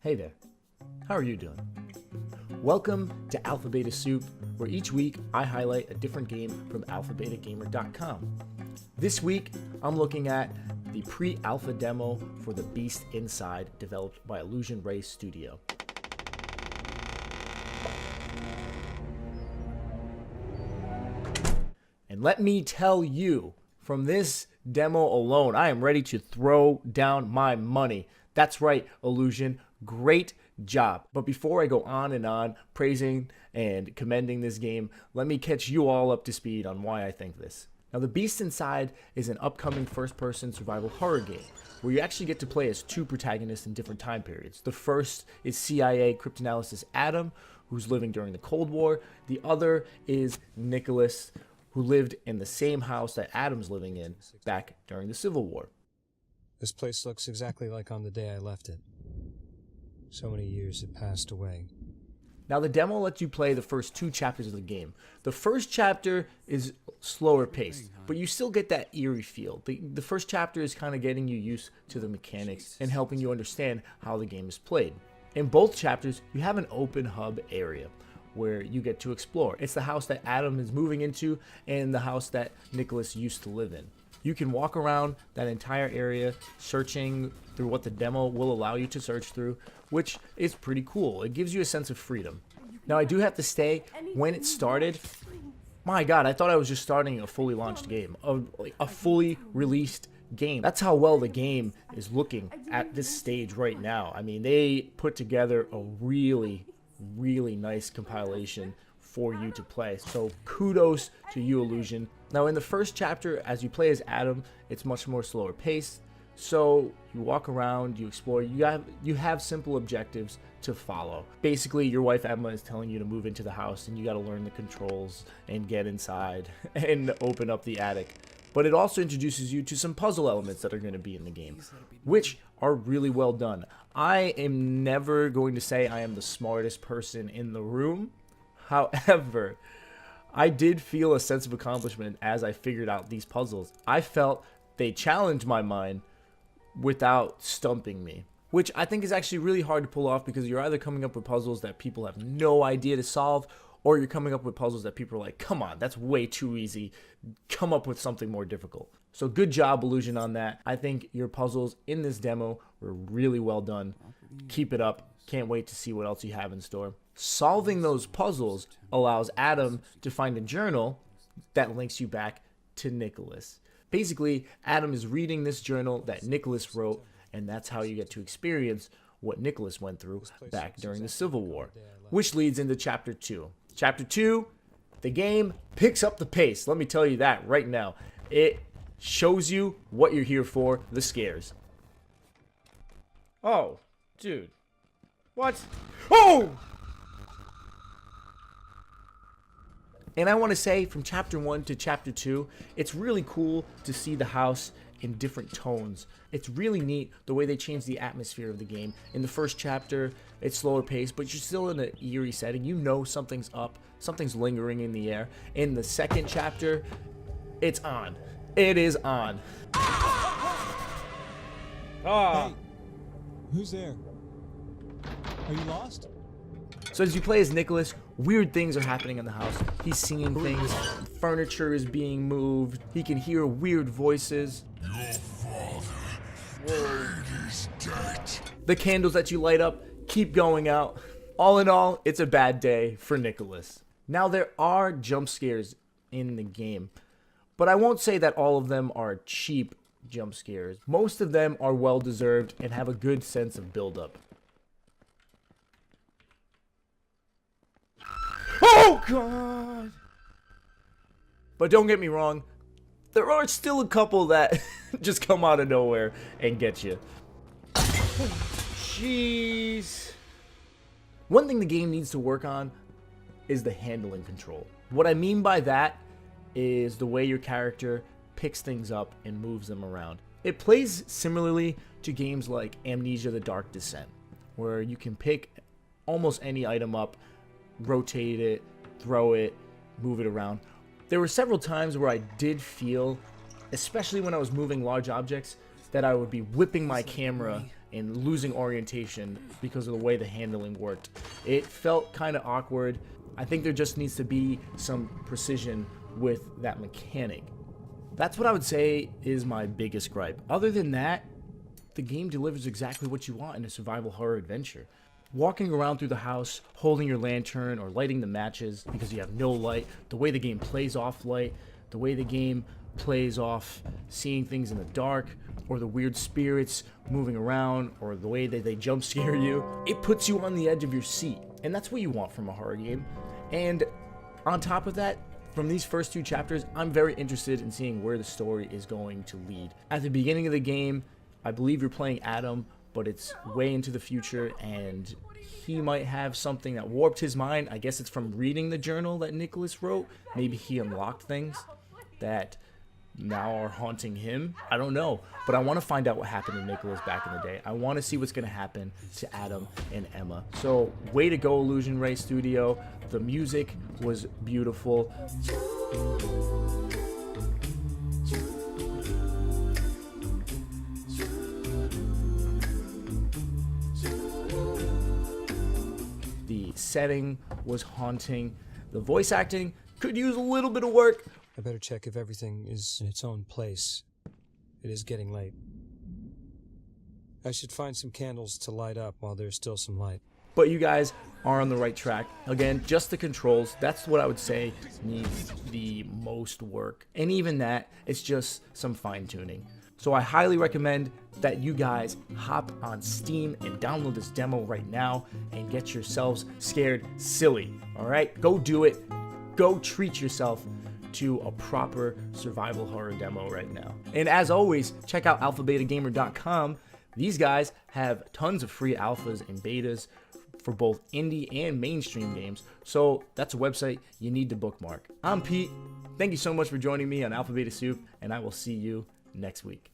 Hey there, how are you doing? Welcome to AlphaBeta Soup, where each week I highlight a different game from AlphaBetaGamer.com. This week, I'm looking at the pre-alpha demo for The Beast Inside, developed by Illusion Ray Studio. And let me tell you, from this demo alone, I am ready to throw down my money. That's right, Illusion. Great job. But before I go on and on praising and commending this game, let me catch you all up to speed on why I think this. Now, The Beast Inside is an upcoming first-person survival horror game where you actually get to play as two protagonists in different time periods. The first is CIA cryptanalyst Adam, who's living during the Cold War. The other is Nicholas, who lived in the same house that Adam's living in back during the Civil War. This place looks exactly like on the day I left it. So many years had passed away. Now, the demo lets you play the first two chapters of the game. The first chapter is slower paced, but you still get that eerie feel. The first chapter is kind of getting you used to the mechanics and helping you understand how the game is played. In both chapters, you have an open hub area where you get to explore. It's the house that Adam is moving into and the house that Nicholas used to live in. You can walk around that entire area searching through what the demo will allow you to search through, which is pretty cool. It gives you a sense of freedom. Now, I do have to say, when it started, my God, I thought I was just starting a fully launched game, a fully released game. That's how well the game is looking at this stage right now. I mean, they put together a really nice compilation for you to play. So kudos to you, Illusion. Now, in the first chapter, as you play as Adam, it's much more slower paced. So you walk around, you explore, you have simple objectives to follow. Basically, your wife Emma is telling you to move into the house and you got to learn the controls and get inside and open up the attic. But it also introduces you to some puzzle elements that are going to be in the game, which are really well done. I am never going to say I am the smartest person in the room. However, I did feel a sense of accomplishment as I figured out these puzzles. I felt they challenged my mind without stumping me, which I think is actually really hard to pull off because you're either coming up with puzzles that people have no idea to solve, or you're coming up with puzzles that people are like, come on, that's way too easy. Come up with something more difficult. So good job, Illusion, on that. I think your puzzles in this demo were really well done. Keep it up. Can't wait to see what else you have in store. Solving those puzzles allows Adam to find a journal that links you back to Nicholas. Basically, Adam is reading this journal that Nicholas wrote, and that's how you get to experience what Nicholas went through back during the Civil War, which leads into Chapter 2. Chapter 2, the game picks up the pace. Let me tell you that right now. It shows you what you're here for, the scares. Oh, dude. What? Oh! And I want to say, from Chapter 1 to Chapter 2, it's really cool to see the house in different tones. It's really neat the way they change the atmosphere of the game. In the first chapter, it's slower paced, but you're still in an eerie setting. You know something's up, something's lingering in the air. In the second chapter, it's on. It is on. Hey, who's there? Are you lost? So as you play as Nicholas, weird things are happening in the house. He's seeing things, furniture is being moved, he can hear weird voices. Your father, Wade, is dead. The candles that you light up keep going out. All in all, it's a bad day for Nicholas. Now, there are jump scares in the game, but I won't say that all of them are cheap jump scares. Most of them are well deserved and have a good sense of build-up. Oh, God! But don't get me wrong, there are still a couple that just come out of nowhere and get you. Jeez. One thing the game needs to work on is the handling control. What I mean by that is the way your character picks things up and moves them around. It plays similarly to games like Amnesia: The Dark Descent, where you can pick almost any item up, rotate it, throw it, move it around. There were several times where I did feel, especially when I was moving large objects, that I would be whipping my camera and losing orientation because of the way the handling worked. It felt kind of awkward. I think there just needs to be some precision with that mechanic. That's what I would say is my biggest gripe. Other than that, the game delivers exactly what you want in a survival horror adventure. Walking around through the house, holding your lantern or lighting the matches because you have no light, the way the game plays off light, the way the game plays off seeing things in the dark, or the weird spirits moving around, or the way that they jump scare you, it puts you on the edge of your seat. And that's what you want from a horror game. And on top of that, from these first 2 chapters, I'm very interested in seeing where the story is going to lead. At the beginning of the game, I believe you're playing Adam, but it's way into the future, and he might have something that warped his mind. I guess it's from reading the journal that Nicholas wrote. Maybe he unlocked things that now are haunting him. I don't know, but I want to find out what happened to Nicholas back in the day. I want to see what's going to happen to Adam and Emma. So way to go, Illusion Ray Studio. The music was beautiful. The setting was haunting. The voice acting could use a little bit of work. I better check if everything is in its own place. It is getting late. I should find some candles to light up while there's still some light. But you guys are on the right track. Again, just the controls. That's what I would say needs the most work. And even that, it's just some fine tuning. So I highly recommend that you guys hop on Steam and download this demo right now and get yourselves scared silly. All right, go do it. Go treat yourself to a proper survival horror demo right now. And as always, check out AlphaBetaGamer.com. These guys have tons of free alphas and betas for both indie and mainstream games, so that's a website you need to bookmark. I'm Pete. Thank you so much for joining me on AlphaBeta Soup, and I will see you next week.